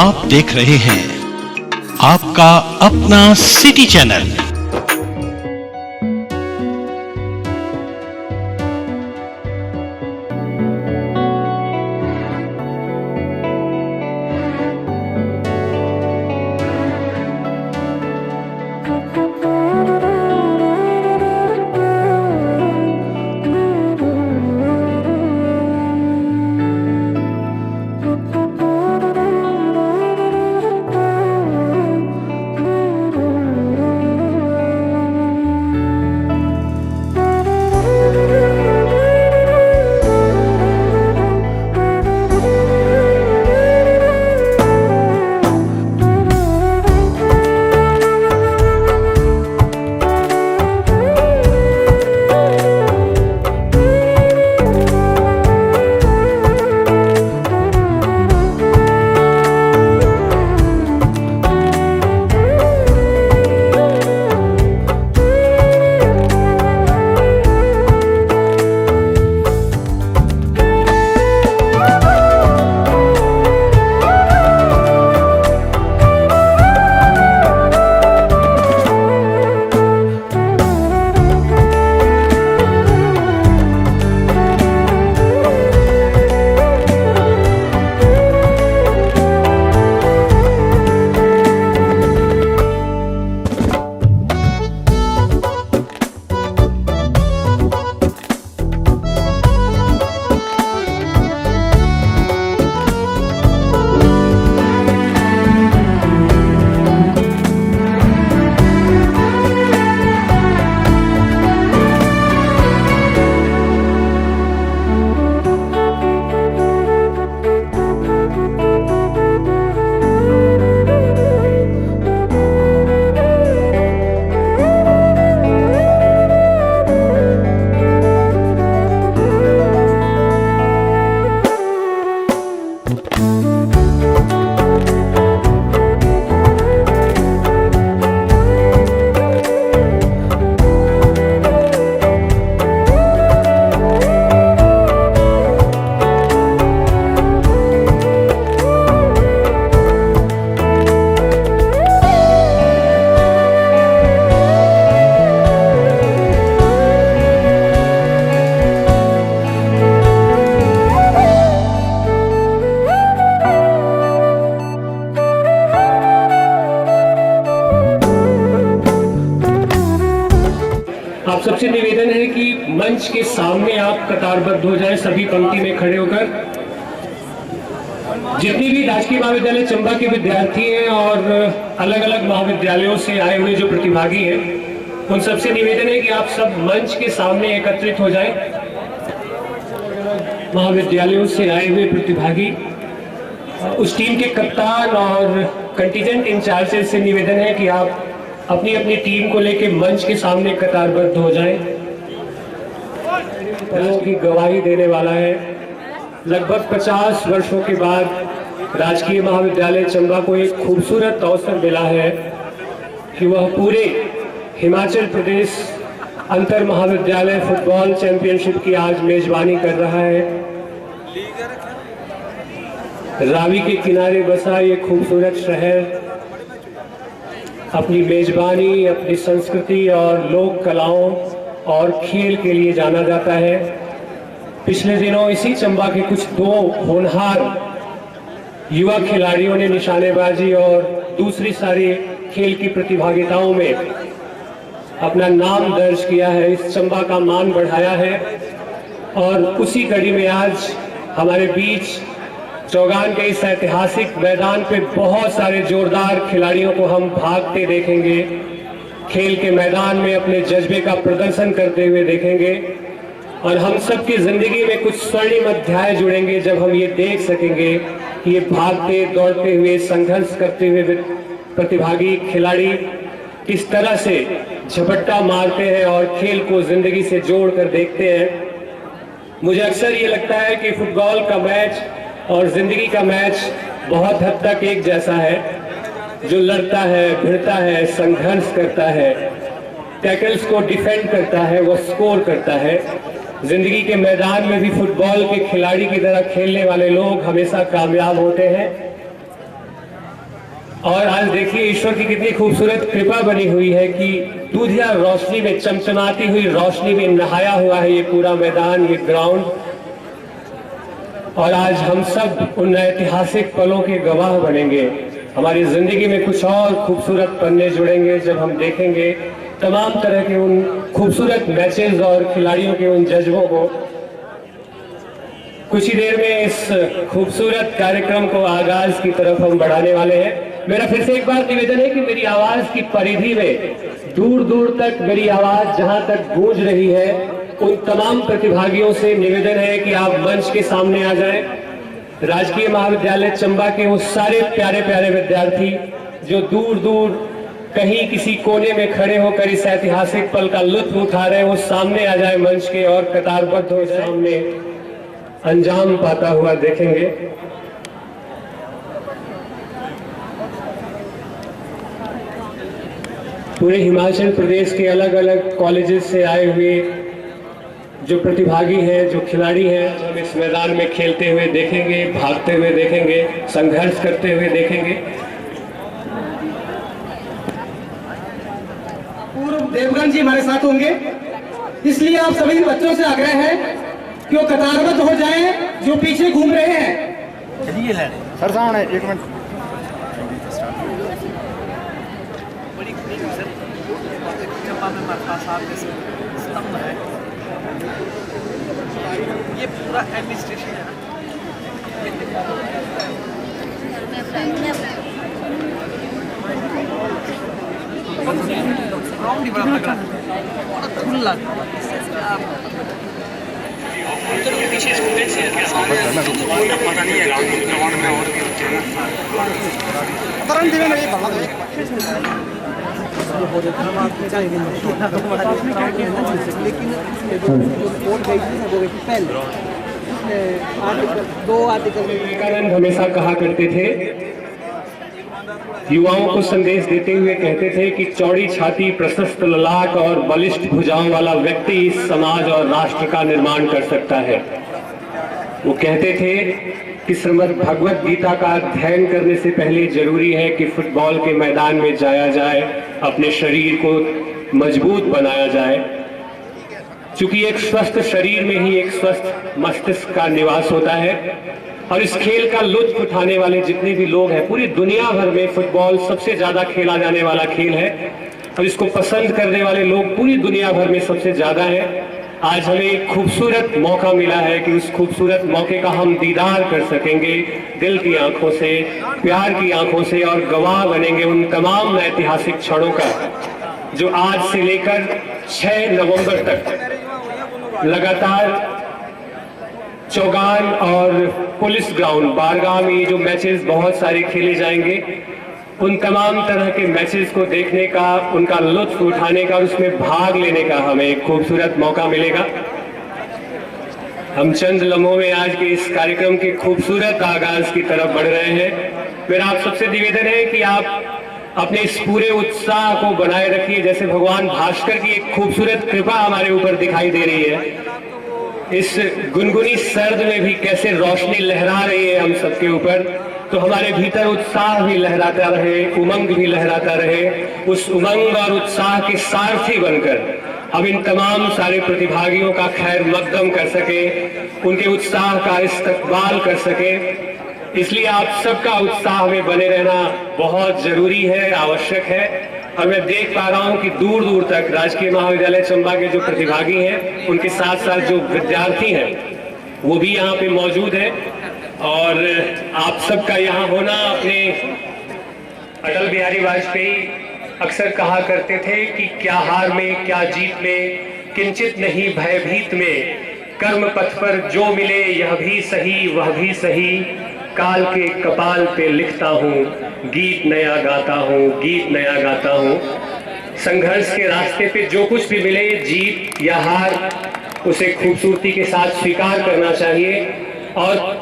आप देख रहे हैं आपका अपना सिटी चैनल। आप सबसे निवेदन है कि मंच के सामने आप कतारबद्ध हो जाएं, सभी पंक्ति में खड़े होकर। जितनी भी राजकीय महाविद्यालय चंबा के विद्यार्थी हैं और अलग अलग महाविद्यालयों से आए हुए जो प्रतिभागी हैं, उन सबसे निवेदन है कि आप सब मंच के सामने एकत्रित हो जाएं। महाविद्यालयों से आए हुए प्रतिभागी, उस टीम के कप्तान और कंटीजेंट इंचार्जेस से निवेदन है कि आप अपनी अपनी टीम को लेकर मंच के सामने कतारबद्ध हो जाएं। की गवाही देने वाला है। लगभग 50 वर्षों के बाद राजकीय महाविद्यालय चंबा को एक खूबसूरत अवसर मिला है कि वह पूरे हिमाचल प्रदेश अंतर महाविद्यालय फुटबॉल चैंपियनशिप की आज मेजबानी कर रहा है। रावी के किनारे बसा ये खूबसूरत शहर अपनी मेजबानी, अपनी संस्कृति और लोक कलाओं और खेल के लिए जाना जाता है। पिछले दिनों इसी चंबा के कुछ दो होनहार युवा खिलाड़ियों ने निशानेबाजी और दूसरी सारी खेल की प्रतिभागिताओं में अपना नाम दर्ज किया है, इस चंबा का मान बढ़ाया है। और उसी कड़ी में आज हमारे बीच चौगान के इस ऐतिहासिक मैदान पे बहुत सारे जोरदार खिलाड़ियों को हम भागते देखेंगे, खेल के मैदान में अपने जज्बे का प्रदर्शन करते हुए देखेंगे। और हम सबकी जिंदगी में कुछ स्वर्णिम अध्याय जुड़ेंगे जब हम ये देख सकेंगे कि ये भागते दौड़ते हुए संघर्ष करते हुए प्रतिभागी खिलाड़ी किस तरह से झपट्टा मारते हैं और खेल को जिंदगी से जोड़ कर देखते हैं। मुझे अक्सर ये लगता है कि फुटबॉल का मैच और जिंदगी का मैच बहुत हद तक एक जैसा है। जो लड़ता है, भिड़ता है, संघर्ष करता है, टैकल्स को डिफेंड करता है, वो स्कोर करता है। जिंदगी के मैदान में भी फुटबॉल के खिलाड़ी की तरह खेलने वाले लोग हमेशा कामयाब होते हैं। और आज देखिए ईश्वर की कितनी खूबसूरत कृपा बनी हुई है कि दूधिया रोशनी में, चमचमाती हुई रोशनी में नहाया हुआ है ये पूरा मैदान, ये ग्राउंड। और आज हम सब उन ऐतिहासिक पलों के गवाह बनेंगे। हमारी जिंदगी में कुछ और खूबसूरत पन्ने जुड़ेंगे जब हम देखेंगे तमाम तरह के उन खूबसूरत मैचेस और खिलाड़ियों के उन जज्बों को। कुछ ही देर में इस खूबसूरत कार्यक्रम को आगाज की तरफ हम बढ़ाने वाले हैं। मेरा फिर से एक बार निवेदन है कि मेरी आवाज की परिधि में दूर दूर तक मेरी आवाज जहां तक गूंज रही है, उन तमाम प्रतिभागियों से निवेदन है कि आप मंच के सामने आ जाएं। राजकीय महाविद्यालय चंबा के वो सारे प्यारे प्यारे विद्यार्थी जो दूर दूर कहीं किसी कोने में खड़े होकर इस ऐतिहासिक पल का लुत्फ उठा रहे हैं, वो सामने आ जाए मंच के और कतारबद्ध हो जाए, सामने अंजाम पाता हुआ देखेंगे। पूरे हिमाचल प्रदेश के अलग अलग कॉलेजेस से आए हुए जो प्रतिभागी हैं, जो खिलाड़ी हैं, हम इस मैदान में खेलते हुए देखेंगे, भागते हुए देखेंगे, संघर्ष करते हुए देखेंगे। पूर्व देवगन जी हमारे साथ होंगे, इसलिए आप सभी बच्चों से आग्रह है कि वो कतारबद्ध हो जाएं जो पीछे घूम रहे हैं। चलिए सर सामने एक मिनट। चंबा में मरता साहब जैसे स्तंभ है, ये पूरा एडमिनिस्ट्रेशन है ना। ग्राउंड ही बड़ा लग रहा है, बड़ा खुला। पता नहीं है ग्राउंड में और भी होते हैं विवेकानंद हमेशा कहा करते थे, युवाओं को संदेश देते हुए कहते थे कि चौड़ी छाती, प्रशस्त ललाट और बलिष्ठ भुजाओं वाला व्यक्ति इस समाज और राष्ट्र का निर्माण कर सकता है। वो कहते थे कि श्रीमद् भगवत गीता का अध्ययन करने से पहले जरूरी है कि फुटबॉल के मैदान में जाया जाए, अपने शरीर को मजबूत बनाया जाए, क्योंकि एक स्वस्थ शरीर में ही एक स्वस्थ मस्तिष्क का निवास होता है। और इस खेल का लुत्फ उठाने वाले जितने भी लोग हैं, पूरी दुनिया भर में फुटबॉल सबसे ज्यादा खेला जाने वाला खेल है और इसको पसंद करने वाले लोग पूरी दुनिया भर में सबसे ज्यादा है। आज हमें एक खूबसूरत मौका मिला है कि उस खूबसूरत मौके का हम दीदार कर सकेंगे दिल की आंखों से, प्यार की आंखों से, और गवाह बनेंगे उन तमाम ऐतिहासिक क्षणों का जो आज से लेकर 6 नवंबर तक लगातार चौगान और पुलिस ग्राउंड बारगाह में ये जो मैचेस बहुत सारे खेले जाएंगे, उन तमाम तरह के मैचेस को देखने का, उनका लुत्फ उठाने का और उसमें भाग लेने का हमें एक खूबसूरत मौका मिलेगा। हम चंद लम्हों में आज के इस कार्यक्रम के खूबसूरत आगाज की तरफ बढ़ रहे हैं। मेरा आप सबसे निवेदन है कि आप अपने इस पूरे उत्साह को बनाए रखिए, जैसे भगवान भास्कर की एक खूबसूरत कृपा हमारे ऊपर दिखाई दे रही है। इस गुनगुनी सर्द में भी कैसे रोशनी लहरा रही है हम सबके ऊपर, तो हमारे भीतर उत्साह भी लहराता रहे, उमंग भी लहराता रहे। उस उमंग और उत्साह के सारथी बनकर हम इन तमाम सारे प्रतिभागियों का खैर मकदम कर सके, उनके उत्साह का इस्तकबाल कर सके। इसलिए आप सबका उत्साह में बने रहना बहुत जरूरी है, आवश्यक है। और मैं देख पा रहा हूं कि दूर दूर तक राजकीय महाविद्यालय चंबा के जो प्रतिभागी हैं, उनके साथ साथ जो विद्यार्थी हैं, वो भी यहाँ पे मौजूद हैं। और आप सबका यहाँ होना, अपने अटल बिहारी वाजपेयी अक्सर कहा करते थे कि क्या हार में क्या जीत में, किंचित नहीं भयभीत में, कर्म पथ पर जो मिले यह भी सही वह भी सही, काल के कपाल पे लिखता हूँ गीत नया गाता हूँ, गीत नया गाता हूँ। संघर्ष के रास्ते पे जो कुछ भी मिले, जीत या हार, उसे खूबसूरती के साथ स्वीकार करना चाहिए। और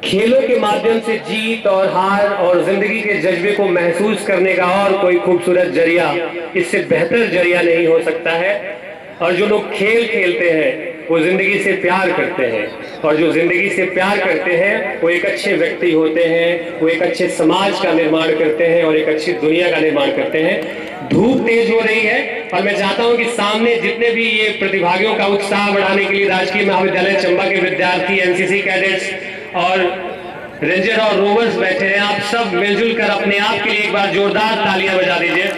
खेलों के माध्यम से जीत और हार और जिंदगी के जज्बे को महसूस करने का और कोई खूबसूरत जरिया, इससे बेहतर जरिया नहीं हो सकता है। और जो लोग खेल खेलते हैं वो जिंदगी से प्यार करते हैं और जो जिंदगी से प्यार करते हैं वो एक अच्छे व्यक्ति होते हैं, वो एक अच्छे समाज का निर्माण करते हैं और एक अच्छी दुनिया का निर्माण करते हैं। धूप तेज हो रही है और मैं चाहता हूं कि सामने जितने भी ये प्रतिभागियों का उत्साह बढ़ाने के लिए राजकीय महाविद्यालय चंबा के विद्यार्थी, एनसीसी कैडेट्स और रेंजर और रोवर्स बैठे हैं, आप सब मिलजुल कर अपने आप के लिए एक बार जोरदार तालियां बजा दीजिए।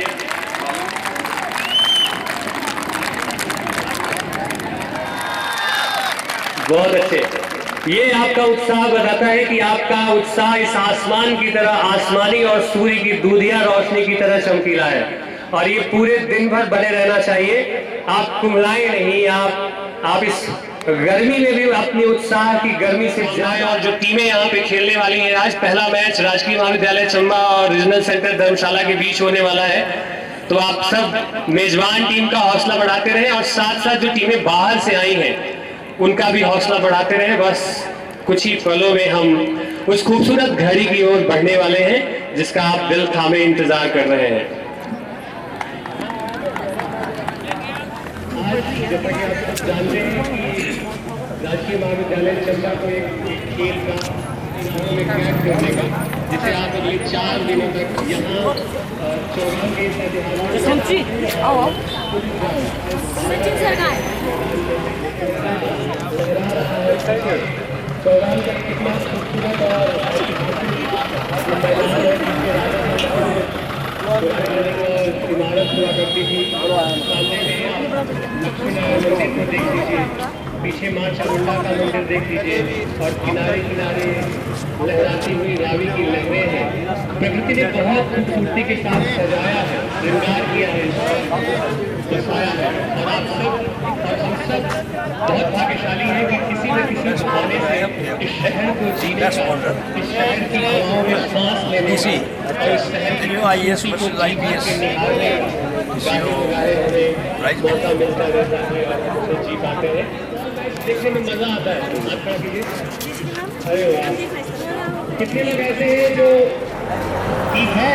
बहुत अच्छे। ये आपका उत्साह बताता है कि आपका उत्साह इस आसमान की तरह आसमानी और सूर्य की दूधिया रोशनी की तरह चमकीला है और ये पूरे दिन भर बने रहना चाहिए। आप कुमलाएं नहीं, आप इस गर्मी में भी अपनी उत्साह की गर्मी से जाएं। और जो टीमें यहाँ पे खेलने वाली हैं, आज पहला मैच राजकीय महाविद्यालय चंबा और रीजनल सेंटर धर्मशाला के बीच होने वाला है, तो आप सब मेजबान टीम का हौसला बढ़ाते रहें और साथ साथ जो टीमें बाहर से आई हैं उनका भी हौसला बढ़ाते रहें। बस कुछ ही पलों में हम उस खूबसूरत घड़ी की ओर बढ़ने वाले हैं जिसका आप दिल थामे इंतजार कर रहे हैं। जैसा कि आप सब जानते हैं कि राजकीय महाविद्यालय चंबा को एक खेल का में कैद करने का, जिसे आप अगले 4 दिनों तक यहाँ चौगान के चौगान का कितना खूबसूरत और इमारत हुआ करती थी। सामने में लक्ष्मी नारायण मंदिर को देख लीजिए, पीछे मां चामुंडा का मंदिर देख लीजिए और किनारे किनारे लहराती हुई रावी की लहरें हैं। प्रकृति ने बहुत खूबसूरती के साथ सजाया है, श्रृंगार किया है, बसाया है और आप सब और हम सब बहुत भाग्यशाली हैं कि किसी न किसी बहाने से इस शहर को जीने का, इस शहर की हवाओं में सांस लेने का और इस शहर की मौका मिलता रहता है और जी पाते हैं। देखने में मजा आता है। आप खड़ा कीजिए। अरे वाह, कितने लोग ऐसे हैं जो ठीक है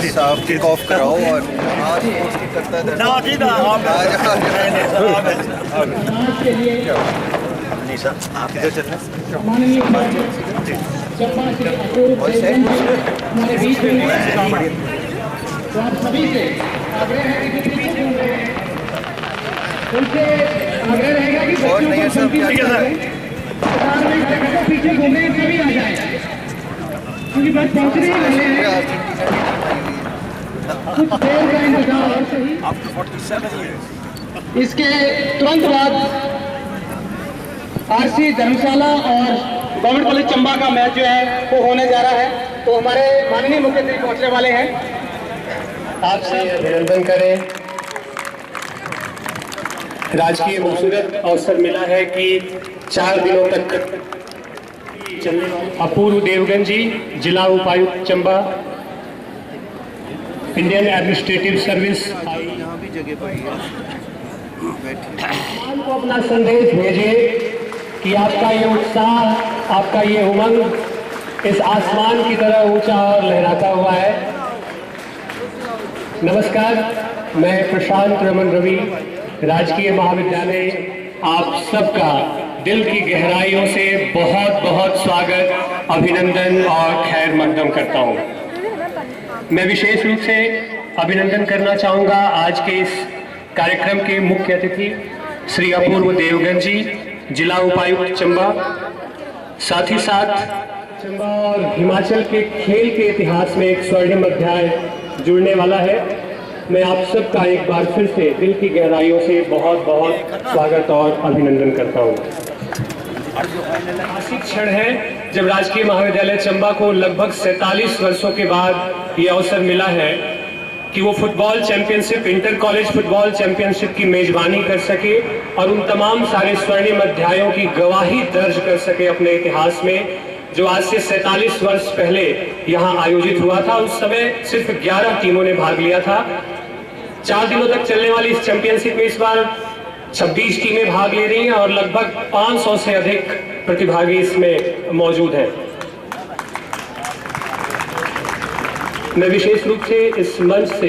साहब किक ऑफ कराओ और आज करता है नहीं सर, आप किधर चल रहे हैं? और नहीं सब पीछे घूमने सभी आ जाए क्योंकि बस पहुंचने ही वाले हैं। कुछ देर का इंतजार और सही। इसके तुरंत बाद आरसी धर्मशाला और गवर्नमेंट कॉलेज चंबा का मैच जो है वो होने जा रहा है, तो हमारे माननीय मुख्यमंत्री पहुंचने वाले हैं। आपसे अभिनंदन करें। राजकीय खूबसूरत अवसर मिला है कि 4 दिनों तक चलने वाले अपूर्व देवगन जी, जिला उपायुक्त चंबा, इंडियन एडमिनिस्ट्रेटिव सर्विस, यहाँ भी जगह पड़ी है। को अपना संदेश भेजिए कि आपका ये उत्साह, आपका ये उमंग इस आसमान की तरह ऊंचा और लहराता हुआ है। नमस्कार, मैं प्रशांत रमन रवि, राजकीय महाविद्यालय आप सबका दिल की गहराइयों से बहुत बहुत स्वागत, अभिनंदन और खैर मकदम करता हूं। मैं विशेष रूप से अभिनंदन करना चाहूंगा आज के इस कार्यक्रम के मुख्य अतिथि श्री अपूर्व देवगन जी, जिला उपायुक्त चंबा, साथ ही साथ चंबा और हिमाचल के खेल के इतिहास में एक स्वर्णिम अध्याय जुड़ने वाला है। मैं आप सबका एक बार फिर से दिल की गहराइयों से बहुत बहुत स्वागत और अभिनंदन करता हूँ। ऐतिहासिक क्षण है जब राजकीय महाविद्यालय चंबा को लगभग 47 वर्षों के बाद ये अवसर मिला है कि वो football championship, inter college football championship की मेजबानी कर सके और उन तमाम सारे स्वर्णिम अध्यायों की गवाही दर्ज कर सके अपने इतिहास में, जो आज से 47 वर्ष पहले यहाँ आयोजित हुआ था। उस समय सिर्फ 11 टीमों ने भाग लिया था। 4 दिनों तक चलने वाली इस चैंपियनशिप में इस बार 26 टीमें भाग ले रही हैं और लगभग 500 से अधिक प्रतिभागी इसमें मौजूद हैं। मैं विशेष रूप से इस मंच से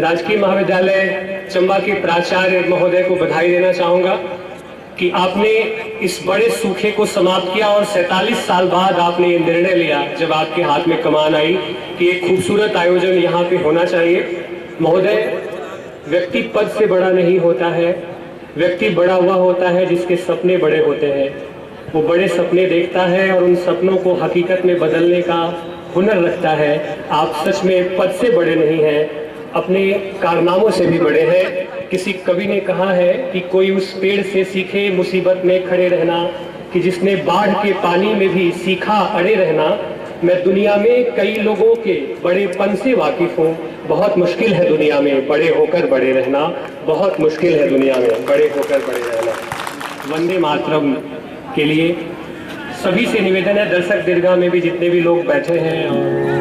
राजकीय महाविद्यालय चंबा के प्राचार्य महोदय को बधाई देना चाहूंगा कि आपने इस बड़े सूखे को समाप्त किया और 47 साल बाद आपने ये निर्णय लिया, जब आपके हाथ में कमान आई, कि एक खूबसूरत आयोजन यहाँ पे होना चाहिए। महोदय, व्यक्ति पद से बड़ा नहीं होता है, व्यक्ति बड़ा हुआ होता है जिसके सपने बड़े होते हैं। वो बड़े सपने देखता है और उन सपनों को हकीकत में बदलने का हुनर रखता है। आप सच में पद से बड़े नहीं हैं, अपने कारनामों से भी बड़े हैं। किसी कवि ने कहा है कि कोई उस पेड़ से सीखे मुसीबत में खड़े रहना, कि जिसने बाढ़ के पानी में भी सीखा अड़े रहना। मैं दुनिया में कई लोगों के बड़ेपन से वाकिफ हूँ। बहुत मुश्किल है दुनिया में बड़े होकर बड़े रहना, बहुत मुश्किल है दुनिया में बड़े होकर बड़े रहना। वंदे मातरम के लिए सभी से निवेदन है, दर्शक दीर्घा में भी जितने भी लोग बैठे हैं और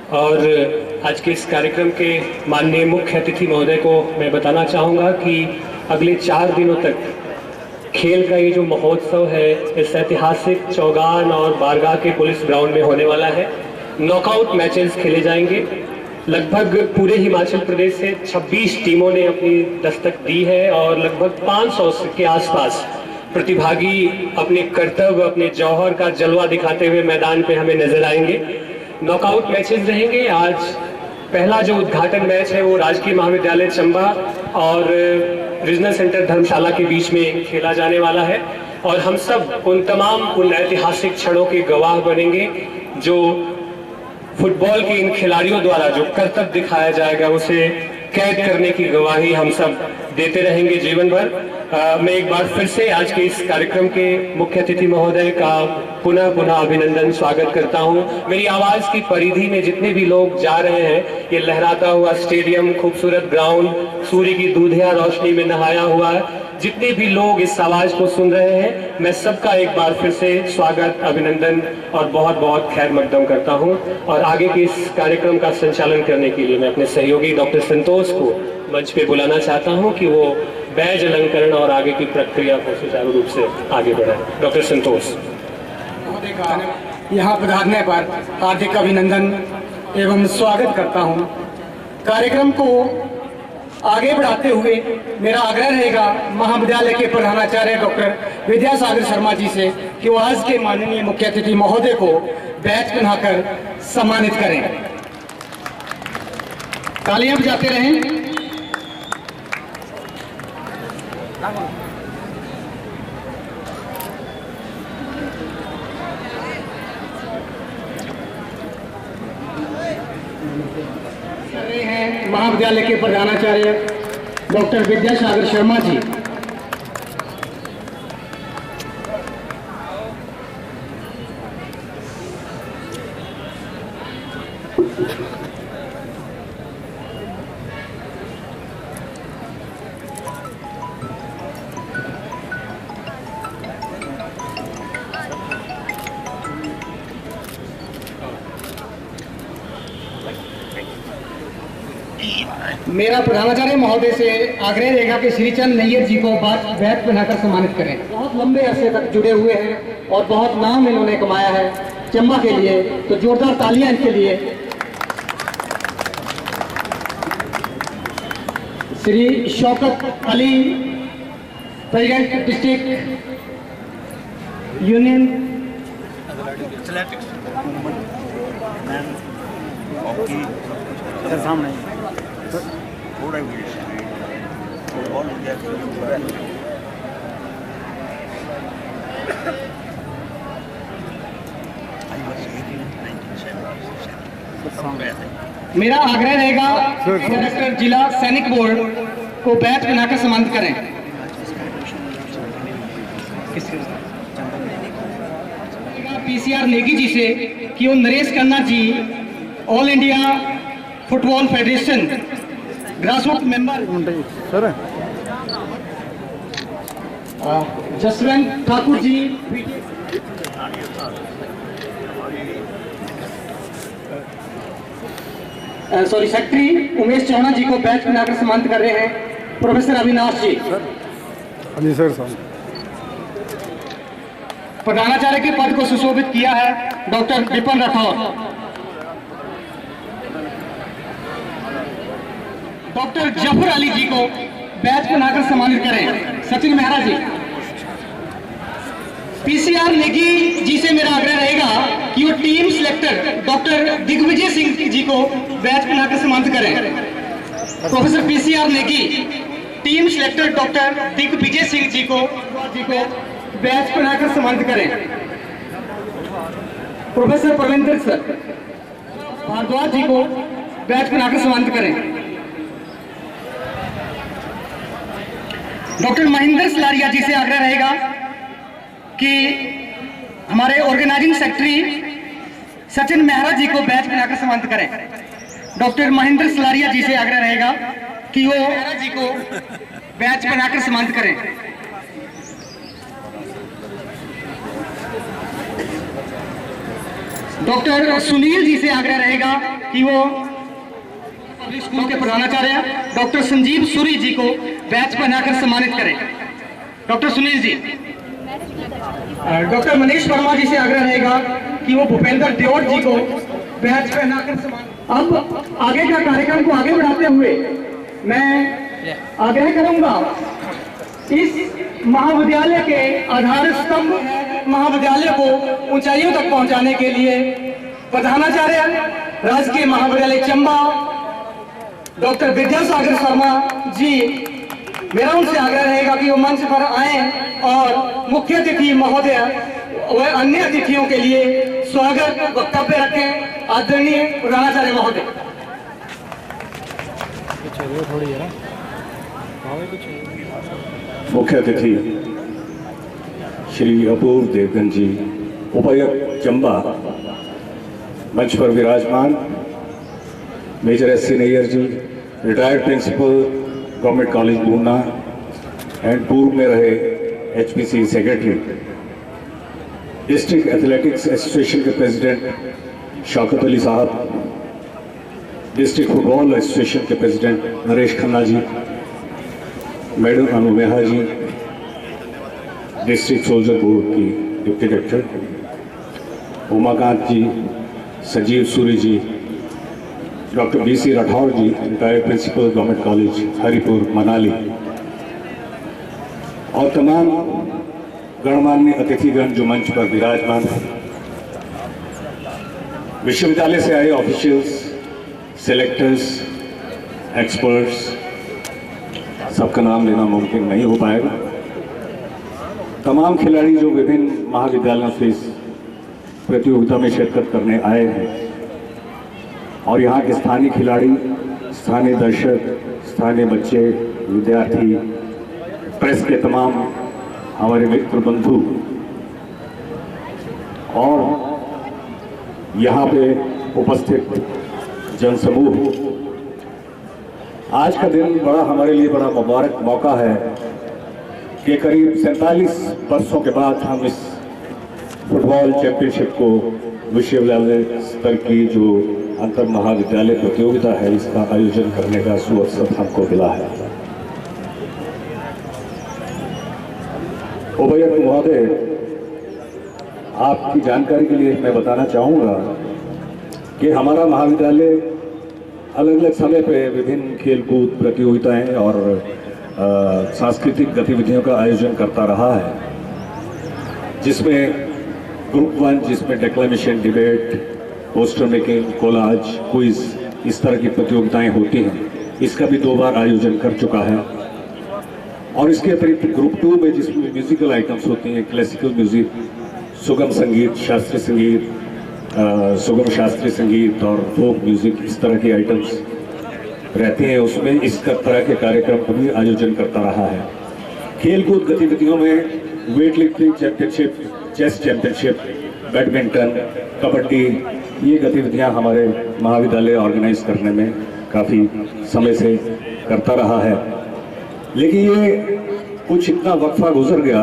और आज के इस कार्यक्रम के माननीय मुख्य अतिथि महोदय को मैं बताना चाहूँगा कि अगले 4 दिनों तक खेल का ये जो महोत्सव है इस ऐतिहासिक चौगान और बारगाह के पुलिस ग्राउंड में होने वाला है। नॉकआउट मैचेस खेले जाएंगे। लगभग पूरे हिमाचल प्रदेश से 26 टीमों ने अपनी दस्तक दी है और लगभग 500 के आसपास प्रतिभागी अपने कर्तव्य, अपने जौहर का जलवा दिखाते हुए मैदान पे हमें नजर आएंगे। नॉकआउट मैचेस रहेंगे। आज पहला जो उद्घाटन मैच है वो राजकीय महाविद्यालय चंबा और रीजनल सेंटर धर्मशाला के बीच में खेला जाने वाला है और हम सब उन ऐतिहासिक क्षणों के गवाह बनेंगे जो फुटबॉल के इन खिलाड़ियों द्वारा जो कर्तव्य दिखाया जाएगा उसे कैद करने की गवाही हम सब देते रहेंगे जीवन भर। मैं एक बार फिर से आज के इस कार्यक्रम के मुख्य अतिथि महोदय का पुनः अभिनंदन स्वागत करता हूं। मेरी आवाज की परिधि में जितने भी लोग जा रहे हैं, ये लहराता हुआ स्टेडियम, खूबसूरत ग्राउंड, सूर्य की दूधिया रोशनी में नहाया हुआ, जितने भी लोग इस आवाज को सुन रहे हैं, मैं सबका एक बार फिर से स्वागत, अभिनंदन और बहुत बहुत खैर मकदम करता हूं। और आगे के इस कार्यक्रम का संचालन करने के लिए मैं अपने सहयोगी डॉक्टर संतोष को मंच पे बुलाना चाहता हूं कि वो बैज अलंकरण और आगे की प्रक्रिया को सुचारू रूप से आगे बढ़ाए। डॉक्टर संतोष। यहाँ पधारने पर हार्दिक अभिनंदन एवं स्वागत करता हूँ। कार्यक्रम को आगे बढ़ाते हुए मेरा आग्रह रहेगा महाविद्यालय के प्रधानाचार्य डॉक्टर विद्यासागर शर्मा जी से कि वो आज के माननीय मुख्य अतिथि महोदय को बैच पहनाकर सम्मानित करें। तालियां बजाते रहें। महाविद्यालय के प्रधानाचार्य डॉक्टर विद्यासागर शर्मा जी। मेरा प्रधानाचार्य महोदय से आग्रह रहेगा कि श्रीचंद नैयर जी को बैच पहनाकर सम्मानित करें। बहुत लंबे अरसे तक जुड़े हुए हैं और बहुत नाम इन्होंने कमाया है चंबा के लिए, तो जोरदार तालियां इनके लिए। Shri Shaukat Ali, president district union सामने थोड़ा ही फुटबॉल हो गया मेरा आग्रह रहेगा डायरेक्टर जिला सैनिक बोर्ड को बैच बनाकर सम्मानित करें। पीसीआर नेगी जी से कि वो Naresh Khanna ji all India football federation grassroot member, Jaswant Thakur ji sorry secretary Umesh Chauhan ji को बैच बनाकर सम्मानित कर रहे हैं प्रोफेसर अविनाश जी। प्रधानाचार्य के पद को सुशोभित किया है डॉक्टर विपिन राठौर। डॉक्टर जफर अली जी को बैच बनाकर सम्मानित करें सचिन मेहरा जी। पीसीआर नेगी जी से मेरा आग्रह रहेगा कि वो team selector doctor Digvijay Singh ji को बैच बनाकर सम्मानित करें। Professor PCR Negi, team selector doctor Digvijay Singh ji को बैच बनाकर सम्मानित करें। प्रोफेसर प्रविंदर सर भारद्वाज जी को बैच बनाकर सम्मानित करें। डॉक्टर महेंद्र सलारिया जी से आग्रह रहेगा कि हमारे ऑर्गेनाइजिंग सेक्रेटरी सचिन मेहरा जी को बैच बनाकर सम्मानित करें। डॉक्टर महेंद्र सलारिया जी से आग्रह रहेगा कि वो मेहरा जी को बैच बनाकर सम्मानित करें। डॉक्टर सुनील जी से आग्रह रहेगा कि वो पब्लिक स्कूल के प्रधानाचार्य डॉक्टर संजीव सूरी जी को बैच बनाकर सम्मानित करें। डॉक्टर सुनील जी। डॉक्टर मनीष वर्मा जी से आग्रह रहेगा कि वो भूपेंद्र देओट जी को बैच पहनाकर सम्मानित। अब आगे का कार्यक्रम को आगे बढ़ाते हुए मैं आग्रह करूंगा, इस महाविद्यालय के आधार स्तंभ महाविद्यालय को ऊंचाइयों तक पहुंचाने के लिए प्रधानाचार्य राजकीय महाविद्यालय चंबा डॉक्टर विद्यासागर शर्मा जी, मेरा उनसे आग्रह रहेगा कि वो मंच पर आए और मुख्य अतिथि महोदय व अन्य अतिथियों के लिए स्वागत वक्तव्य रखें। आदरणीय प्रधानाचार्य महोदय। मुख्य अतिथि श्री अपूर्व देवगन जी, उपायुक्त चंबा, मंच पर विराजमान major S C. Nayar ji, retired principal government college Buna and पूर्व में रहे HPC secretary, district athletics association के president Shaukat Ali sahab, district football association के president Naresh Khanna ji, madam Anu Meha ji, district soldier board की deputy director Umakant ji, Sanjeev Suri ji, doctor BC Rathore ji, retired principal government college Haripur Manali, और तमाम गणमान्य अतिथिगण जो मंच पर विराजमान हैं, विश्वविद्यालय से आए ऑफिशियल्स, सेलेक्टर्स, एक्सपर्ट्स, सबका नाम लेना मुमकिन नहीं हो पाएगा। तमाम खिलाड़ी जो विभिन्न महाविद्यालयों से इस प्रतियोगिता में शिरकत करने आए हैं, और यहाँ के स्थानीय खिलाड़ी, स्थानीय दर्शक, स्थानीय बच्चे, विद्यार्थी, प्रेस के तमाम हमारे मित्र बंधु और यहाँ पे उपस्थित जनसमूह, आज का दिन बड़ा हमारे लिए बड़ा मुबारक मौका है कि करीब 47 वर्षों के बाद हम इस फुटबॉल चैंपियनशिप को विश्वविद्यालय स्तर की जो अंतर महाविद्यालय प्रतियोगिता है इसका आयोजन करने का सुअवसर हमको मिला है। उपायुक्त महोदय, आपकी जानकारी के लिए मैं बताना चाहूँगा कि हमारा महाविद्यालय अलग अलग समय पे विभिन्न खेलकूद प्रतियोगिताएं और सांस्कृतिक गतिविधियों का आयोजन करता रहा है, जिसमें ग्रुप 1, जिसमें डिक्लेमेशन, debate, poster making, collage, quiz, इस तरह की प्रतियोगिताएं होती हैं। इसका भी 2 बार आयोजन कर चुका है। और इसके अतिरिक्त ग्रुप 2 में जिसमें म्यूजिकल आइटम्स होती हैं, क्लासिकल म्यूजिक, सुगम संगीत, शास्त्रीय संगीत, सुगम शास्त्रीय संगीत और फोक म्यूजिक, इस तरह के आइटम्स रहती हैं, उसमें इस तरह के कार्यक्रम का भी आयोजन करता रहा है। खेलकूद गतिविधियों में weight lifting championship, chess championship, badminton, kabaddi, ये गतिविधियां हमारे महाविद्यालय ऑर्गेनाइज करने में काफ़ी समय से करता रहा है। लेकिन ये कुछ इतना वक्फा गुजर गया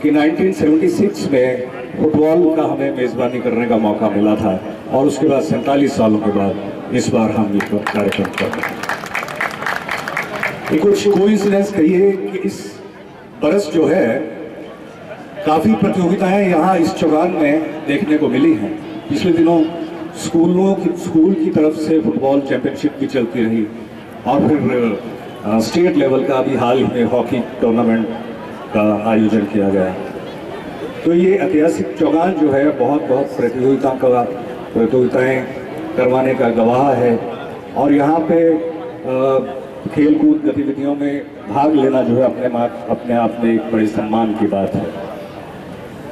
कि 1976 में फुटबॉल का हमें मेज़बानी करने का मौका मिला था और उसके बाद 47 सालों के बाद इस बार हम ये कार्यक्रम कर रहे हैं। ये कुछ कोइंसिडेंस कहिए कि इस बरस जो है काफ़ी प्रतियोगिताएं यहाँ इस चौगान में देखने को मिली हैं। पिछले दिनों स्कूल की तरफ से फुटबॉल चैंपियनशिप भी चलती रही और फिर स्टेट लेवल का अभी हाल ही में हॉकी टूर्नामेंट का आयोजन किया गया। तो ये ऐतिहासिक चौगान जो है बहुत प्रतियोगिताएं करवाने का गवाह है और यहाँ पे खेलकूद गतिविधियों में भाग लेना जो है अपने आप में एक बड़े सम्मान की बात है।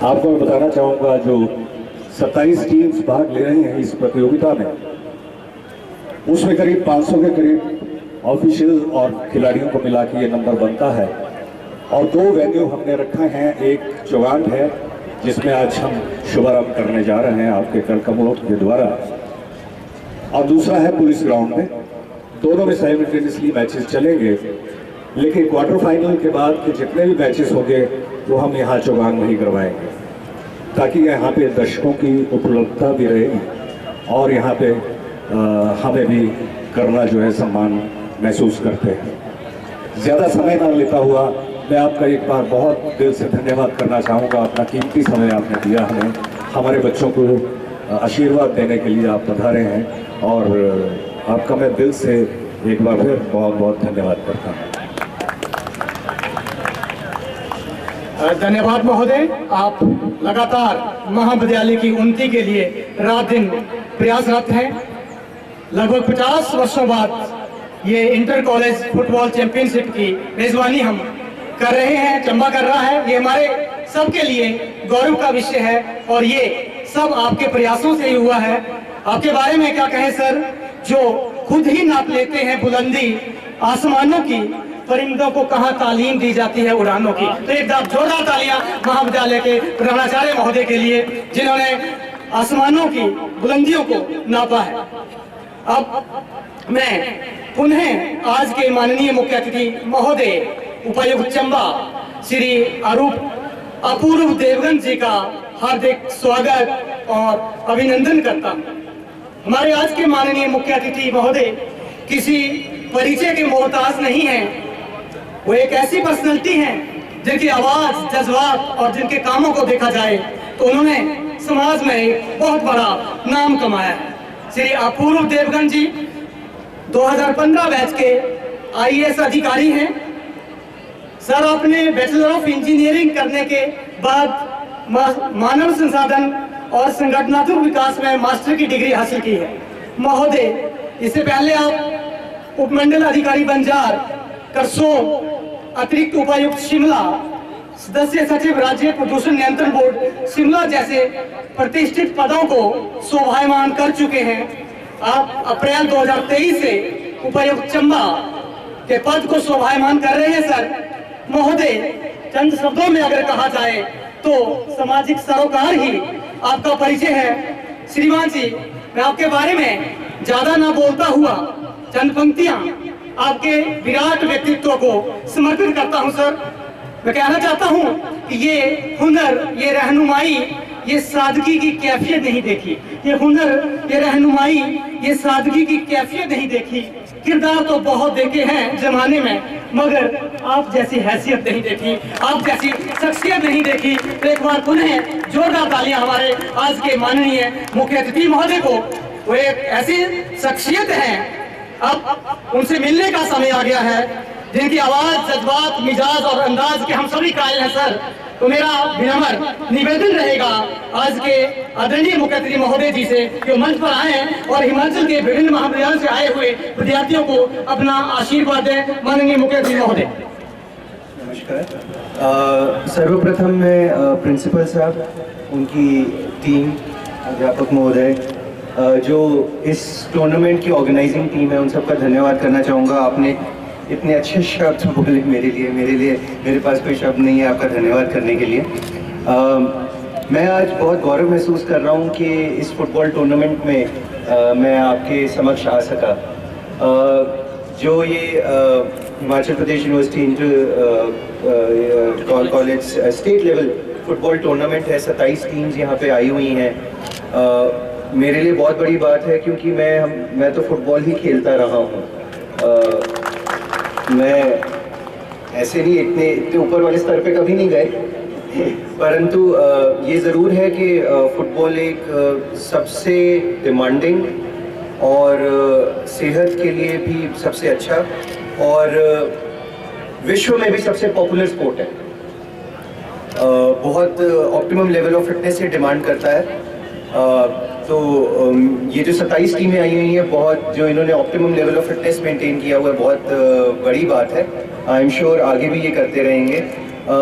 आपको मैं बताना चाहूँगा जो 27 टीम्स भाग ले रही हैं इस प्रतियोगिता में, उसमें करीब 500 के करीब ऑफिशियल और खिलाड़ियों को मिला के ये नंबर बनता है। और 2 वेन्यू हमने रखा हैं, एक चौगान है जिसमें आज हम शुभारंभ करने जा रहे हैं आपके कर कमलों के द्वारा, और दूसरा है पुलिस ग्राउंड में। दोनों में साइमल्टेनियसली मैचेस चलेंगे, लेकिन क्वार्टर फाइनल के बाद के जितने भी मैचेस होंगे वो हम यहाँ चौगान में ही करवाएंगे, ताकि यहाँ पे दर्शकों की उपलब्धता भी रहे और यहाँ पे हमें भी करना जो है सम्मान महसूस करते हैं। ज़्यादा समय ना लेता हुआ मैं आपका एक बार बहुत दिल से धन्यवाद करना चाहूँगा। अपना कीमती समय आपने दिया हमें, हमारे बच्चों को आशीर्वाद देने के लिए आप पधारे हैं और आपका मैं दिल से एक बार फिर बहुत धन्यवाद करता हूँ। धन्यवाद महोदय। आप लगातार महाविद्यालय की उन्नति के लिए रात दिन प्रयासरत हैं। लगभग 50 वर्षों बाद ये इंटर कॉलेज फुटबॉल चैंपियनशिप की मेजबानी हम कर रहे हैं, चंबा कर रहा है। ये हमारे सबके लिए गौरव का विषय है और ये सब आपके प्रयासों से ही हुआ है। आपके बारे में क्या कहें सर, जो खुद ही नाप लेते हैं बुलंदी आसमानों की, परिंदों को कहाँ तालीम दी जाती है उड़ानों की। तो एक जोरदार तालियां महाविद्यालय के प्रधानाचार्य महोदय के लिए, जिन्होंने आसमानों की बुलंदियों को नापा है। अब मैं पुनः आज के माननीय मुख्य अतिथि महोदय उपायुक्त चंबा श्री अपूर्व देवगन जी का हार्दिक स्वागत और अभिनंदन करता हूँ। हमारे आज के माननीय मुख्य अतिथि महोदय किसी परिचय के मोहताज नहीं हैं। वो एक ऐसी पर्सनैलिटी हैं जिनकी आवाज, जज्बात और जिनके कामों को देखा जाए तो उन्होंने समाज में एक बहुत बड़ा नाम कमाया है। श्री अपूर्व देवगन जी 2015 बैच के IAS अधिकारी हैं। सर अपने बैचलर ऑफ इंजीनियरिंग करने के बाद मानव संसाधन और संगठनात्मक विकास में मास्टर की डिग्री हासिल की है। महोदय, इससे पहले आप उपमंडल अधिकारी बंजार, करसोम, अतिरिक्त उपायुक्त शिमला, सदस्य सचिव राज्य प्रदूषण नियंत्रण बोर्ड शिमला जैसे प्रतिष्ठित पदों को शोभायमान कर चुके हैं। आप अप्रैल 2023 से उपायुक्त चंबा के पद को शोभायमान कर रहे हैं सर। महोदय, चंद शब्दों में अगर कहा जाए तो सामाजिक सरोकार ही आपका परिचय है। श्रीमान जी, मैं आपके बारे में ज्यादा ना बोलता हुआ चंद पंक्तियां आपके विराट व्यक्तित्व को समर्पित करता हूं सर। मैं कहना चाहता हूं कि ये हुनर, ये रहनुमाई, ये सादगी की कैफियत नहीं देखी, ये हुनर, ये रहनुमाई, ये सादगी की कैफियत नहीं देखी। किरदार तो बहुत देखे हैं जमाने में, मगर आप जैसी हैसियत नहीं देखी, आप जैसी शख्सियत नहीं देखी। तो एक बार पुनः जोरदार तालियां हमारे आज के माननीय मुख्य अतिथि महोदय को। वो एक ऐसी शख्सियत है, अब उनसे मिलने का समय आ गया है, जिनकी आवाज, जज्बात, मिजाज और अंदाज के हम सभी कायल हैं सर। तो मेरा विनम्र निवेदन रहेगा आज के आदरणीय मुख्य अतिथि महोदय जी से कि मंच पर आए और हिमाचल के विभिन्न महाविद्यालयों से आए हुए विद्यार्थियों को अपना आशीर्वाद दें। माननीय मुख्य अतिथि महोदय। नमस्कार। सर्वप्रथम मैं प्रिंसिपल साहब, उनकी टीम, अध्यापक महोदय, जो इस टूर्नामेंट की ऑर्गेनाइजिंग टीम है, उन सबका धन्यवाद करना चाहूँगा। आपने इतने अच्छे शब्द बोले मेरे लिए मेरे पास कोई शब्द नहीं है आपका धन्यवाद करने के लिए। मैं आज बहुत गौरव महसूस कर रहा हूँ कि इस फुटबॉल टूर्नामेंट में मैं आपके समक्ष आ सका। जो ये Himachal Pradesh university inter college state level football tournament है, 27 टीम्स यहाँ पे आई हुई हैं। मेरे लिए बहुत बड़ी बात है, क्योंकि मैं तो फुटबॉल ही खेलता रहा हूँ। मैं ऐसे नहीं इतने ऊपर वाले स्तर पे कभी नहीं गए, परंतु ये ज़रूर है कि फुटबॉल एक सबसे डिमांडिंग और सेहत के लिए भी सबसे अच्छा और विश्व में भी सबसे पॉपुलर स्पोर्ट है। बहुत ऑप्टिमम लेवल ऑफ फिटनेस से डिमांड करता है। तो ये जो 27 टीमें आई हुई हैं, बहुत जो इन्होंने optimum level of fitness maintain किया हुआ है, बहुत बड़ी बात है। आई एम श्योर आगे भी ये करते रहेंगे।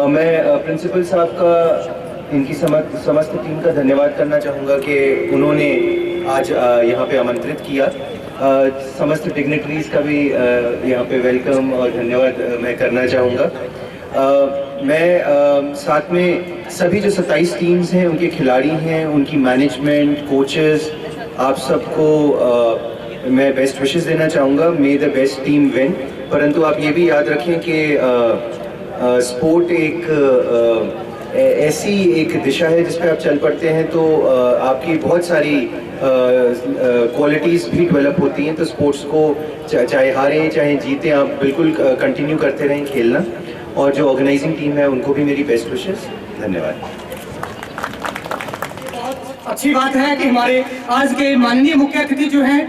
मैं प्रिंसिपल साहब का, इनकी समस्त टीम का धन्यवाद करना चाहूँगा कि उन्होंने आज यहाँ पे आमंत्रित किया। समस्त डिग्निटरीज का भी यहाँ पे वेलकम और धन्यवाद मैं करना चाहूँगा। मैं साथ में सभी जो 27 टीम्स हैं, उनके खिलाड़ी हैं, उनकी मैनेजमेंट, कोचेस, आप सबको मैं बेस्ट विशेस देना चाहूँगा। मे द बेस्ट टीम विन। परंतु आप ये भी याद रखें कि स्पोर्ट एक ऐसी एक दिशा है जिस पे आप चल पड़ते हैं तो आपकी बहुत सारी क्वालिटीज़ भी डेवलप होती हैं। तो स्पोर्ट्स को चाहे हारें चाहे जीतें, आप बिल्कुल कंटिन्यू करते रहें खेलना। और जो ऑर्गेनाइजिंग टीम है उनको भी मेरी बेस्ट विशेस। धन्यवाद। बहुत अच्छी बात है कि हमारे आज के माननीय मुख्य अतिथि जो हैं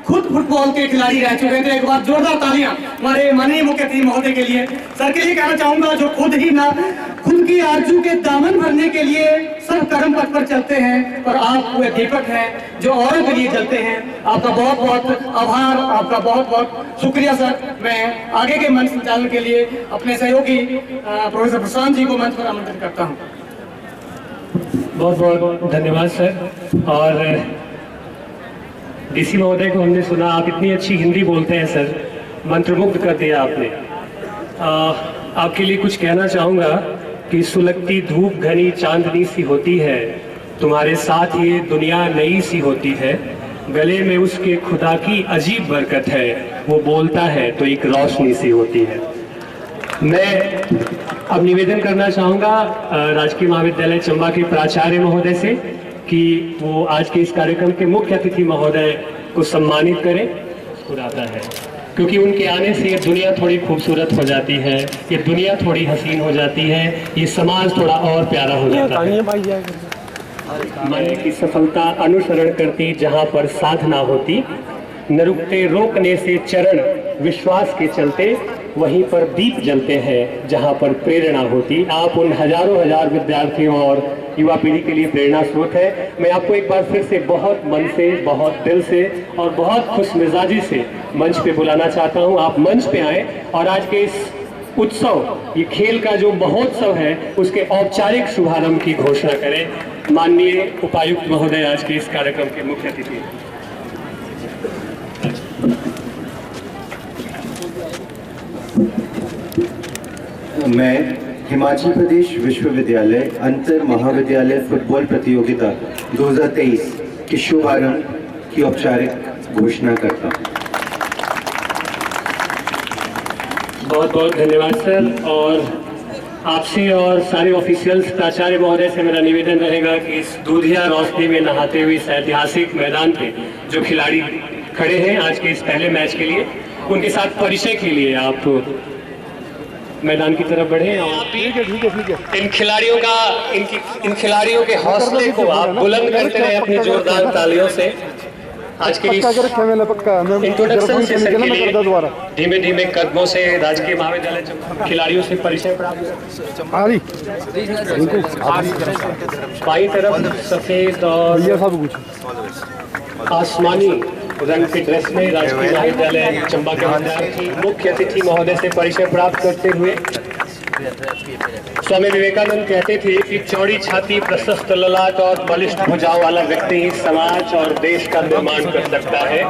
खुद फुटबॉल के खिलाड़ी रह चुके हैं। तो एक बार जोरदार तालियां हमारे माननीय मुख्य अतिथि महोदय के लिए। सर के लिए कहना चाहूंगा, जो खुद की आरजू के दामन भरने के लिए सब कर्म पथ पर चलते हैं, और आप वो दीपक हैं जो औरों के लिए चलते हैं। आपका बहुत बहुत आभार, आपका बहुत बहुत शुक्रिया सर। मैं आगे के मंच संचालन के लिए अपने सहयोगी प्रोफेसर प्रशांत जी को मंच पर आमंत्रित करता हूँ। बहुत बहुत धन्यवाद सर। और डीसी महोदय को हमने सुना, आप इतनी अच्छी हिंदी बोलते हैं सर, मंत्रमुग्ध कर दिया आपने। आपके लिए कुछ कहना चाहूँगा कि सुलगती धूप घनी चांदनी सी होती है, तुम्हारे साथ ये दुनिया नई सी होती है, गले में उसके खुदा की अजीब बरकत है, वो बोलता है तो एक रोशनी सी होती है। मैं अब निवेदन करना चाहूँगा राजकीय महाविद्यालय चंबा के प्राचार्य महोदय से कि वो आज के इस कार्यक्रम के मुख्य अतिथि महोदय को सम्मानित करें। मुस्कुराता है क्योंकि उनके आने से ये दुनिया थोड़ी खूबसूरत हो जाती है, ये दुनिया थोड़ी हसीन हो जाती है, ये समाज थोड़ा और प्यारा हो जाता है। मन की सफलता अनुसरण करती जहाँ पर साधना होती, न रुकते रोकने से चरण विश्वास के चलते, वहीं पर दीप जलते हैं जहाँ पर प्रेरणा होती। आप उन हजारों हजार विद्यार्थियों और युवा पीढ़ी के लिए प्रेरणा स्रोत है। मैं आपको एक बार फिर से बहुत मन से, बहुत दिल से और बहुत खुश मिजाजी से मंच पे बुलाना चाहता हूँ। आप मंच पे आएँ और आज के इस उत्सव, ये खेल का जो महोत्सव है, उसके औपचारिक शुभारंभ की घोषणा करें। माननीय उपायुक्त महोदय आज के इस कार्यक्रम के मुख्य अतिथि। मैं हिमाचल प्रदेश विश्वविद्यालय अंतर महाविद्यालय फुटबॉल प्रतियोगिता 2023 के शुभारंभ की औपचारिक घोषणा करता हूँ। बहुत बहुत धन्यवाद सर। और आपसे और सारे ऑफिशियल्स प्राचार्य महोदय से मेरा निवेदन रहेगा कि इस दूधिया रोशनी में नहाते हुए इस ऐतिहासिक मैदान पे जो खिलाड़ी खड़े हैं आज के इस पहले मैच के लिए, उनके साथ परिचय के लिए आप मैदान की तरफ बढ़े और इन खिलाड़ियों के हौसले को आप बुलंद करते रहे अपनी जोरदार तालियों से। आज के इंट्रोडक्शन सेशन के लिए धीमे धीमे कदमों से राजकीय महाविद्यालय खिलाड़ियों से परिचय प्राप्त। बाई तरफ सफेद और आसमानी रंग के ड्रेस में राजकीय महाविद्यालय चंबा के विद्यार्थी मुख्य अतिथि महोदय से परिचय प्राप्त करते हुए, स्वामी विवेकानंद कहते थे कि चौड़ी छाती, प्रशस्त ललाट और बलिष्ठ भुजाओं वाला व्यक्ति समाज और देश का निर्माण कर सकता है।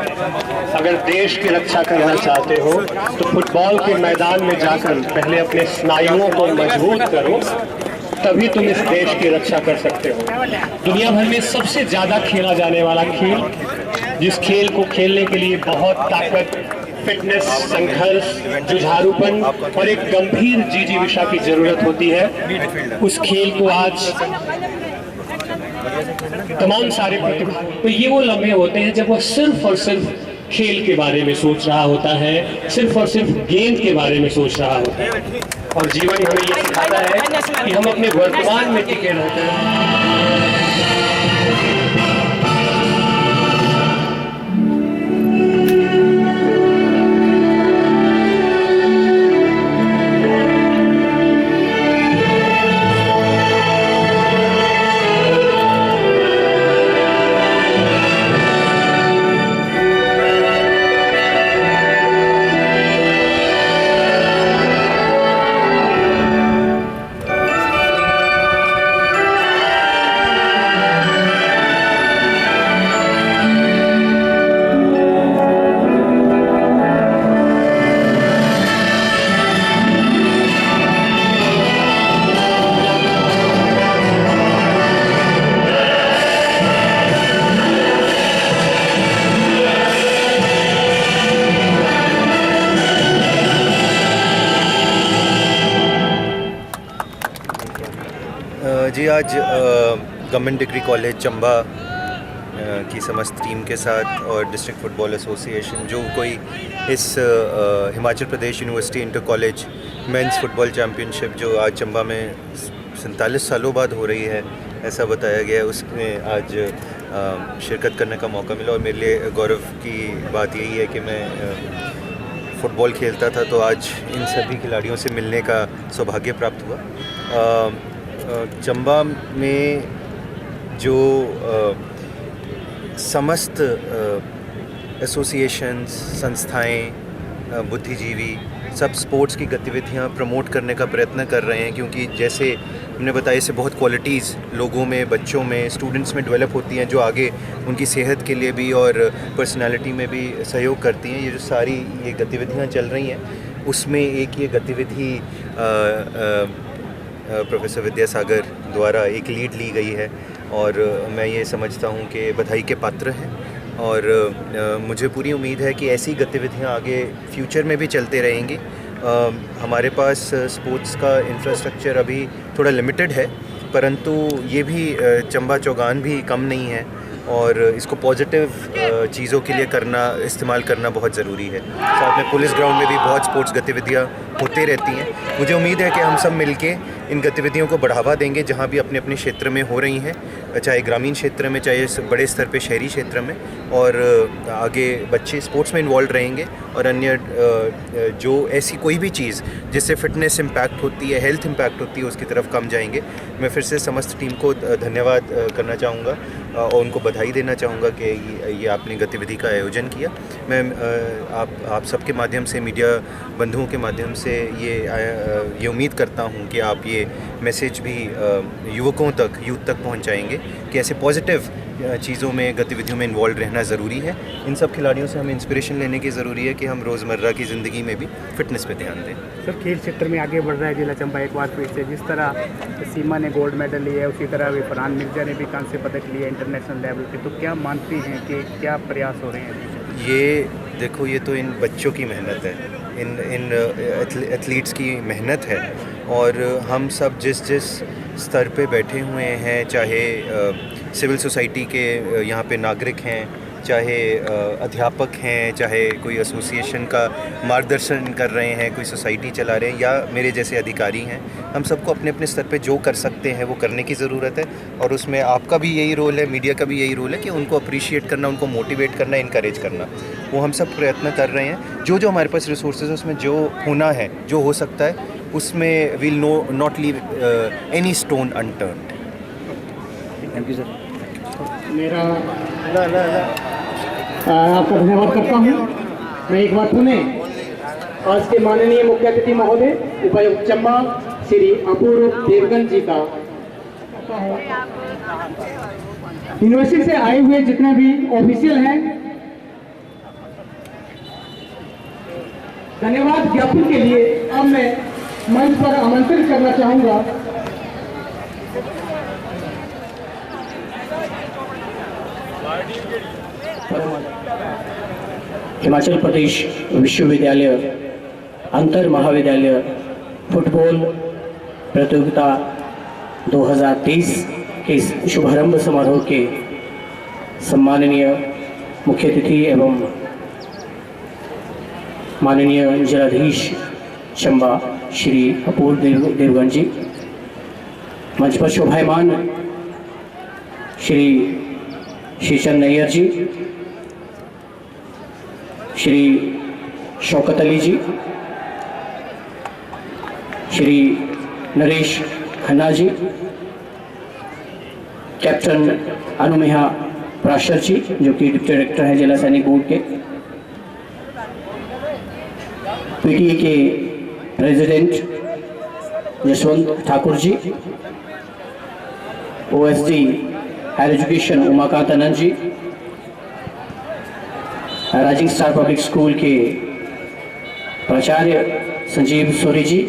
अगर देश की रक्षा करना चाहते हो तो फुटबॉल के मैदान में जाकर पहले अपने स्नायुओं को मजबूत करो, तभी तुम इस देश की रक्षा कर सकते हो। दुनिया भर में सबसे ज्यादा खेला जाने वाला खेल, जिस खेल को खेलने के लिए बहुत ताकत, फिटनेस, संघर्ष, जुझारूपन और एक गंभीर जिजीविषा की जरूरत होती है, उस खेल को आज तमाम सारे प्रतिभा, तो ये वो लम्हे होते हैं जब वो सिर्फ और सिर्फ खेल के बारे में सोच रहा होता है, सिर्फ और सिर्फ गेंद के बारे में सोच रहा होता है। और जीवन हमें ये सिखाता है कि हम अपने वर्तमान में टिके रहते हैं। जी आज गवर्नमेंट डिग्री कॉलेज चंबा की समस्त टीम के साथ और डिस्ट्रिक्ट फुटबॉल एसोसिएशन जो कोई इस Himachal Pradesh university inter college men's football championship जो आज चंबा में 47 सालों बाद हो रही है ऐसा बताया गया है, उसमें आज शिरकत करने का मौका मिला। और मेरे लिए गौरव की बात यही है कि मैं फ़ुटबॉल खेलता था तो आज इन सभी खिलाड़ियों से मिलने का सौभाग्य प्राप्त हुआ। चंबा में जो समस्त एसोसिएशंस, संस्थाएं, बुद्धिजीवी सब स्पोर्ट्स की गतिविधियां प्रमोट करने का प्रयत्न कर रहे हैं, क्योंकि जैसे हमने बताया इससे बहुत क्वालिटीज़ लोगों में, बच्चों में, स्टूडेंट्स में डेवलप होती हैं जो आगे उनकी सेहत के लिए भी और पर्सनालिटी में भी सहयोग करती हैं। ये जो सारी ये गतिविधियां चल रही हैं उसमें एक ये गतिविधि प्रोफेसर विद्यासागर द्वारा एक लीड ली गई है और मैं ये समझता हूँ कि बधाई के पात्र हैं। और मुझे पूरी उम्मीद है कि ऐसी गतिविधियाँ आगे फ्यूचर में भी चलते रहेंगी। हमारे पास स्पोर्ट्स का इंफ्रास्ट्रक्चर अभी थोड़ा लिमिटेड है, परंतु ये भी चंबा चौगान भी कम नहीं है और इसको पॉजिटिव चीज़ों के लिए इस्तेमाल करना बहुत ज़रूरी है। साथ में पुलिस ग्राउंड में भी बहुत स्पोर्ट्स गतिविधियाँ होती रहती हैं। मुझे उम्मीद है कि हम सब मिलके इन गतिविधियों को बढ़ावा देंगे जहाँ भी अपने अपने क्षेत्र में हो रही हैं, चाहे ग्रामीण क्षेत्र में, चाहे बड़े स्तर पे शहरी क्षेत्र में, और आगे बच्चे स्पोर्ट्स में इन्वॉल्व रहेंगे और अन्य जो ऐसी कोई भी चीज़ जिससे फिटनेस इम्पैक्ट होती है, हेल्थ इम्पैक्ट होती है, उसकी तरफ कम जाएंगे। मैं फिर से समस्त टीम को धन्यवाद करना चाहूँगा और उनको बधाई देना चाहूँगा कि ये आपने गतिविधि का आयोजन किया। मैं आप सबके माध्यम से, मीडिया बंधुओं के माध्यम से ये उम्मीद करता हूँ कि आप ये मैसेज भी युवकों तक, यूथ तक पहुँचाएंगे कि ऐसे पॉजिटिव चीज़ों में, गतिविधियों में इन्वॉल्व रहना ज़रूरी है। इन सब खिलाड़ियों से हमें इंस्पिरेशन लेने की ज़रूरी है कि हम रोज़मर्रा की ज़िंदगी में भी फिटनेस पे ध्यान दें। सर, खेल क्षेत्र में आगे बढ़ रहा है जिला चंबा एक बार फिर से। जिस तरह सीमा ने गोल्ड मेडल लिया है, उसी तरह फरहान मिर्जा ने भी कांस्य पदक लिया इंटरनेशनल लेवल पे, तो क्या मानती हैं कि क्या प्रयास हो रहे हैं? ये देखो, ये तो इन बच्चों की मेहनत है, इन एथलीट्स की मेहनत है, और हम सब जिस स्तर पे बैठे हुए हैं, चाहे सिविल सोसाइटी के यहाँ पे नागरिक हैं, चाहे अध्यापक हैं, चाहे कोई एसोसिएशन का मार्गदर्शन कर रहे हैं, कोई सोसाइटी चला रहे हैं, या मेरे जैसे अधिकारी हैं, हम सबको अपने अपने स्तर पे जो कर सकते हैं वो करने की ज़रूरत है। और उसमें आपका भी यही रोल है, मीडिया का भी यही रोल है कि उनको अप्रिशिएट करना, उनको मोटिवेट करना, इनकरेज करना। वो हम सब प्रयत्न कर रहे हैं। जो हमारे पास रिसोर्सेज है उसमें जो होना है, जो हो सकता है, उसमें will not leave any stone unturned. Thank you sir. मेरा आपका धन्यवाद करता हूँ। मैं एक बार पुनः आज के माननीय मुख्य अतिथि महोदय उपायुक्त चंबा श्री अपूर्व देवगन जी का यूनिवर्सिटी से आए हुए जितने भी ऑफिशियल हैं, धन्यवाद ज्ञापन के लिए अब मैं मंच पर आमंत्रित करना चाहूंगा हिमाचल प्रदेश विश्वविद्यालय अंतर महाविद्यालय फुटबॉल प्रतियोगिता 2023 के शुभारंभ समारोह के सम्माननीय मुख्य अतिथि एवं माननीय जिलाधीश चंबा श्री अपूर्व देवगन जी, मंच पर शोभायमान श्री शीशन नैयर जी, श्री शौकत अली जी, श्री नरेश खन्ना जी, कैप्टन अनुमेहा प्राशर जी जो कि डिप्टी डायरेक्टर हैं जिला सैनिक बोर्ड के, पीटीए के president Yashwant Thakur ji, OSD higher education Umakant Anand ji, rising star public school के प्राचार्य संजीव सोरी जी,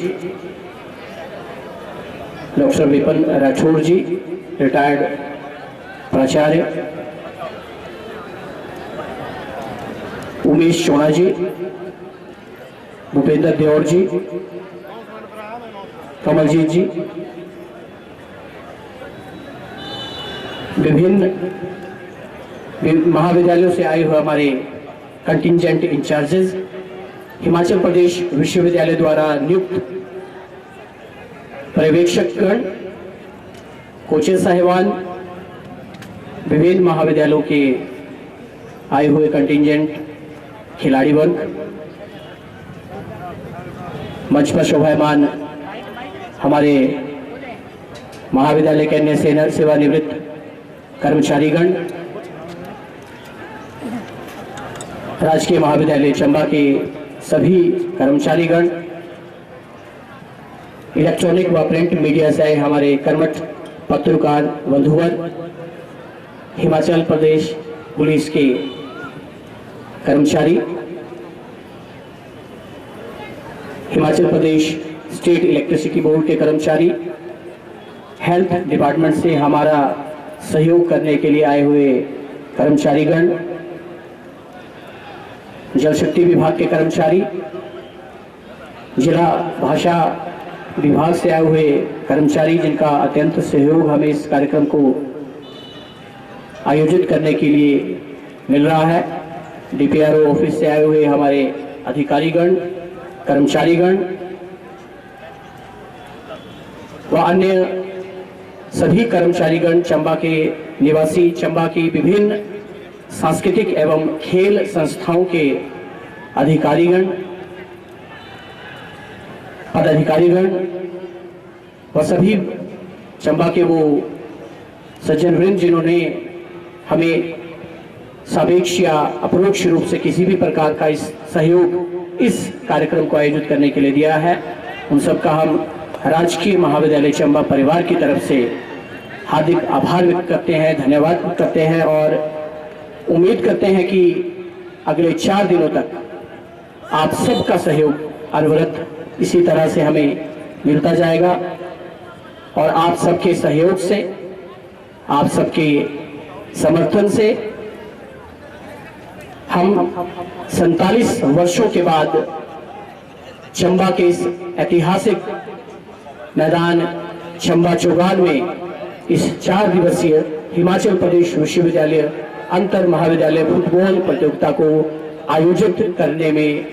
डॉक्टर विपिन राठौर जी रिटायर्ड प्राचार्य, उमेश चौड़ा जी, भूपेंद्र देओर जी, कमलजीत जी, विभिन्न महाविद्यालयों से आए हुए हमारे कंटिंजेंट इंचार्जेस, हिमाचल प्रदेश विश्वविद्यालय द्वारा नियुक्त पर्यवेक्षकगण, कोचेस साहिबान, विभिन्न महाविद्यालयों के आए हुए कंटिंजेंट खिलाड़ी वर्ग, मंच पर शोभायमान हमारे महाविद्यालय के अन्य सेवानिवृत्त कर्मचारीगण, राजकीय महाविद्यालय चंबा के सभी कर्मचारीगण, इलेक्ट्रॉनिक व प्रिंट मीडिया से आए हमारे कर्मठ पत्रकार बंधुवर, हिमाचल प्रदेश पुलिस के कर्मचारी, Himachal Pradesh state electricity board के कर्मचारी, हेल्थ डिपार्टमेंट से हमारा सहयोग करने के लिए आए हुए कर्मचारीगण, जल शक्ति विभाग के कर्मचारी, जिला भाषा विभाग से आए हुए कर्मचारी जिनका अत्यंत सहयोग हमें इस कार्यक्रम को आयोजित करने के लिए मिल रहा है, डीपीआरओ ऑफिस से आए हुए हमारे अधिकारीगण, कर्मचारीगण व अन्य सभी कर्मचारीगण, चंबा के निवासी, चंबा की विभिन्न सांस्कृतिक एवं खेल संस्थाओं के अधिकारीगण, पदाधिकारीगण व सभी चंबा के वो सज्जनवृंद जिन्होंने हमें सापेक्ष या अपरोक्ष रूप से किसी भी प्रकार का इस सहयोग इस कार्यक्रम को आयोजित करने के लिए दिया है, उन सबका हम राजकीय महाविद्यालय चंबा परिवार की तरफ से हार्दिक आभार व्यक्त करते हैं, धन्यवाद व्यक्त करते हैं और उम्मीद करते हैं कि अगले 4 दिनों तक आप सबका सहयोग अनवरत इसी तरह से हमें मिलता जाएगा और आप सबके सहयोग से, आप सबके समर्थन से हम 47 वर्षों के बाद चंबा के इस ऐतिहासिक मैदान चंबा चौगान में इस 4 दिवसीय हिमाचल प्रदेश विश्वविद्यालय अंतर महाविद्यालय फुटबॉल प्रतियोगिता को आयोजित करने में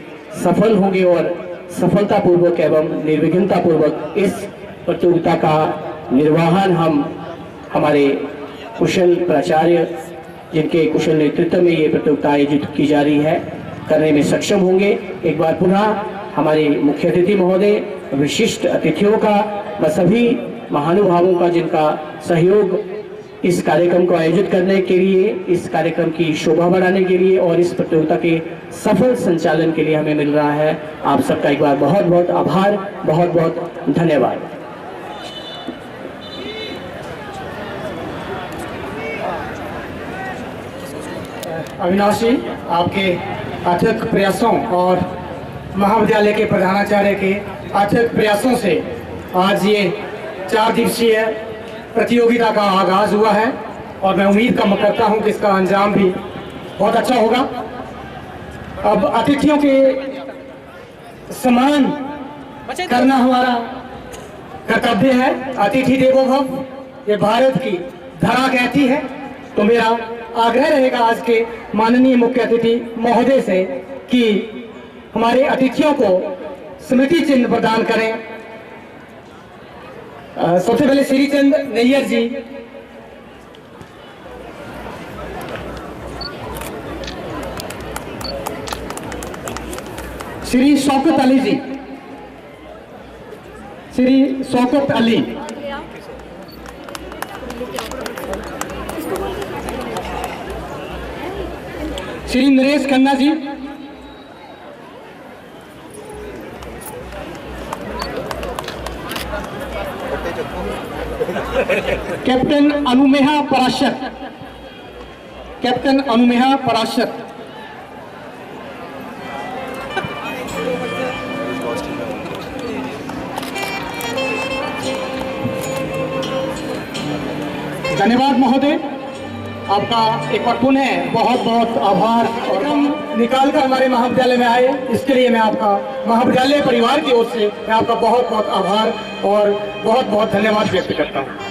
सफल होंगे और सफलतापूर्वक एवं निर्विघ्नतापूर्वक इस प्रतियोगिता का निर्वहन हम हमारे कुशल प्राचार्य, जिनके कुशल नेतृत्व में ये प्रतियोगिता आयोजित की जा रही है, करने में सक्षम होंगे। एक बार पुनः हमारे मुख्य अतिथि महोदय, विशिष्ट अतिथियों का व सभी महानुभावों का जिनका सहयोग इस कार्यक्रम को आयोजित करने के लिए, इस कार्यक्रम की शोभा बढ़ाने के लिए और इस प्रतियोगिता के सफल संचालन के लिए हमें मिल रहा है, आप सबका एक बार बहुत बहुत आभार, बहुत बहुत धन्यवाद। अविनाश जी, आपके अथक प्रयासों और महाविद्यालय के प्रधानाचार्य के अथक प्रयासों से आज ये 4 दिवसीय प्रतियोगिता का आगाज हुआ है और मैं उम्मीद करता हूं कि इसका अंजाम भी बहुत अच्छा होगा। अब अतिथियों के सम्मान करना हमारा कर्तव्य है। अतिथि देवो भव, ये भारत की धरा कहती है। तो मेरा आग्रह रहेगा आज के माननीय मुख्य अतिथि महोदय से कि हमारे अतिथियों को स्मृति चिन्ह प्रदान करें। सबसे पहले श्री चंद नैयर जी, श्री शौकत अली जी, श्री शौकत अली, श्री नरेश खन्ना जी, कैप्टन अनुमेहा पराशर, कैप्टन अनुमेहा पराशर, धन्यवाद महोदय, आपका एक बार पुनः बहुत बहुत आभार। और हम निकाल कर हमारे महाविद्यालय में आए, इसके लिए मैं आपका महाविद्यालय परिवार की ओर से मैं आपका बहुत बहुत आभार और बहुत बहुत धन्यवाद व्यक्त करता हूँ।